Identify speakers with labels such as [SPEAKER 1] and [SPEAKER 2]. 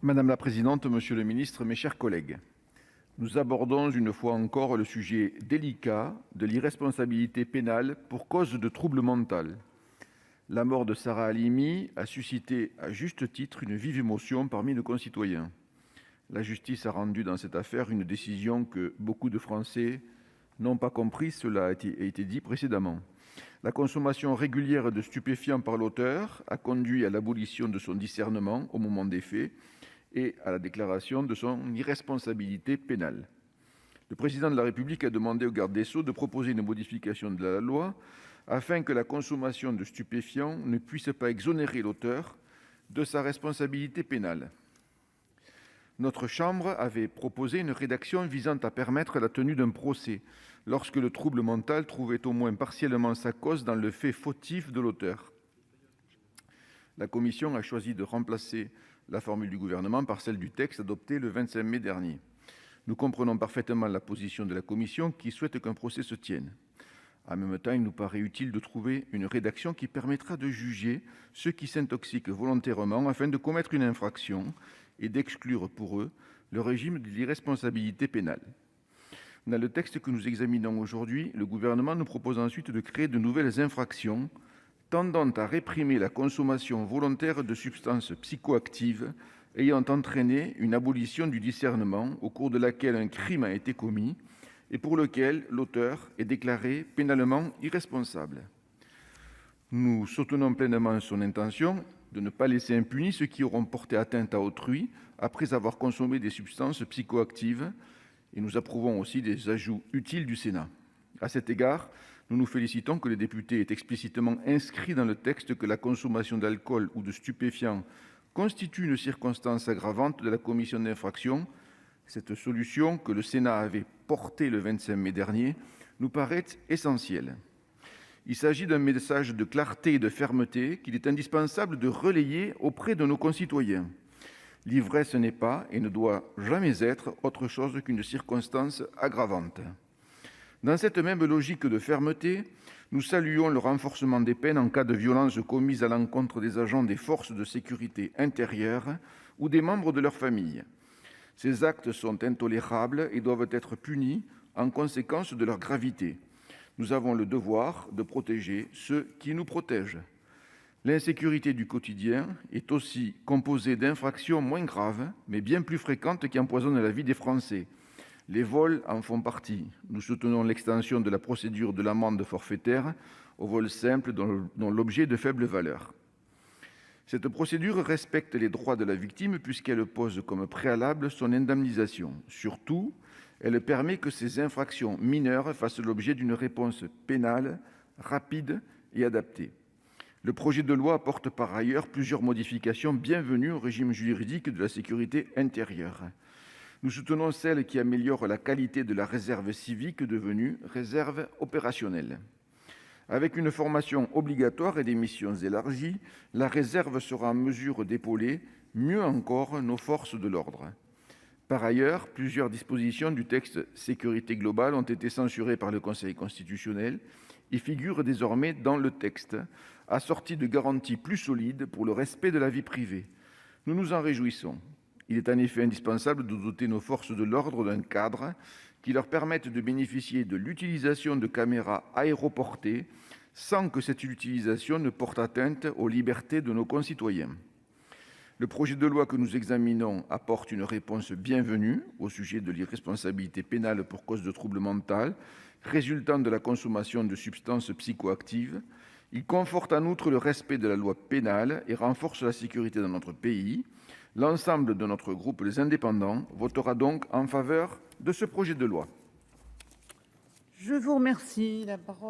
[SPEAKER 1] Madame la présidente, monsieur le ministre, mes chers collègues, nous abordons une fois encore le sujet délicat de l'irresponsabilité pénale pour cause de trouble mental. La mort de Sarah Halimi a suscité à juste titre une vive émotion parmi nos concitoyens. La justice a rendu dans cette affaire une décision que beaucoup de Français n'ont pas comprise, cela a été dit précédemment. La consommation régulière de stupéfiants par l'auteur a conduit à l'abolition de son discernement au moment des faits et à la déclaration de son irresponsabilité pénale. Le président de la République a demandé au garde des Sceaux de proposer une modification de la loi afin que la consommation de stupéfiants ne puisse pas exonérer l'auteur de sa responsabilité pénale. Notre chambre avait proposé une rédaction visant à permettre la tenue d'un procès lorsque le trouble mental trouvait au moins partiellement sa cause dans le fait fautif de l'auteur. La commission a choisi de remplacer la formule du Gouvernement par celle du texte adopté le 25 mai dernier. Nous comprenons parfaitement la position de la commission qui souhaite qu'un procès se tienne. En même temps, il nous paraît utile de trouver une rédaction qui permettra de juger ceux qui s'intoxiquent volontairement afin de commettre une infraction et d'exclure pour eux le régime de l'irresponsabilité pénale. Dans le texte que nous examinons aujourd'hui, le Gouvernement nous propose ensuite de créer de nouvelles infractions tendant à réprimer la consommation volontaire de substances psychoactives ayant entraîné une abolition du discernement au cours de laquelle un crime a été commis et pour lequel l'auteur est déclaré pénalement irresponsable. Nous soutenons pleinement son intention de ne pas laisser impunis ceux qui auront porté atteinte à autrui après avoir consommé des substances psychoactives, et nous approuvons aussi des ajouts utiles du Sénat. À cet égard, nous nous félicitons que les députés aient explicitement inscrit dans le texte que la consommation d'alcool ou de stupéfiants constitue une circonstance aggravante de la commission d'infraction. Cette solution, que le Sénat avait portée le 25 mai dernier, nous paraît essentielle. Il s'agit d'un message de clarté et de fermeté qu'il est indispensable de relayer auprès de nos concitoyens. L'ivresse n'est pas et ne doit jamais être autre chose qu'une circonstance aggravante. Dans cette même logique de fermeté, nous saluons le renforcement des peines en cas de violences commises à l'encontre des agents des forces de sécurité intérieure ou des membres de leur famille. Ces actes sont intolérables et doivent être punis en conséquence de leur gravité. Nous avons le devoir de protéger ceux qui nous protègent. L'insécurité du quotidien est aussi composée d'infractions moins graves, mais bien plus fréquentes qui empoisonnent la vie des Français. Les vols en font partie. Nous soutenons l'extension de la procédure de l'amende forfaitaire aux vols simples dont l'objet est de faible valeur. Cette procédure respecte les droits de la victime puisqu'elle pose comme préalable son indemnisation. Surtout, elle permet que ces infractions mineures fassent l'objet d'une réponse pénale rapide et adaptée. Le projet de loi apporte par ailleurs plusieurs modifications bienvenues au régime juridique de la sécurité intérieure. Nous soutenons celles qui améliorent la qualité de la réserve civique devenue réserve opérationnelle. Avec une formation obligatoire et des missions élargies, la réserve sera en mesure d'épauler mieux encore nos forces de l'ordre. Par ailleurs, plusieurs dispositions du texte sécurité globale ont été censurées par le Conseil constitutionnel et figurent désormais dans le texte, assorties de garanties plus solides pour le respect de la vie privée. Nous nous en réjouissons. Il est en effet indispensable de doter nos forces de l'ordre d'un cadre qui leur permette de bénéficier de l'utilisation de caméras aéroportées sans que cette utilisation ne porte atteinte aux libertés de nos concitoyens. Le projet de loi que nous examinons apporte une réponse bienvenue au sujet de l'irresponsabilité pénale pour cause de trouble mental résultant de la consommation de substances psychoactives. Il conforte en outre le respect de la loi pénale et renforce la sécurité dans notre pays. L'ensemble de notre groupe Les Indépendants votera donc en faveur de ce projet de loi.
[SPEAKER 2] Je vous remercie. La parole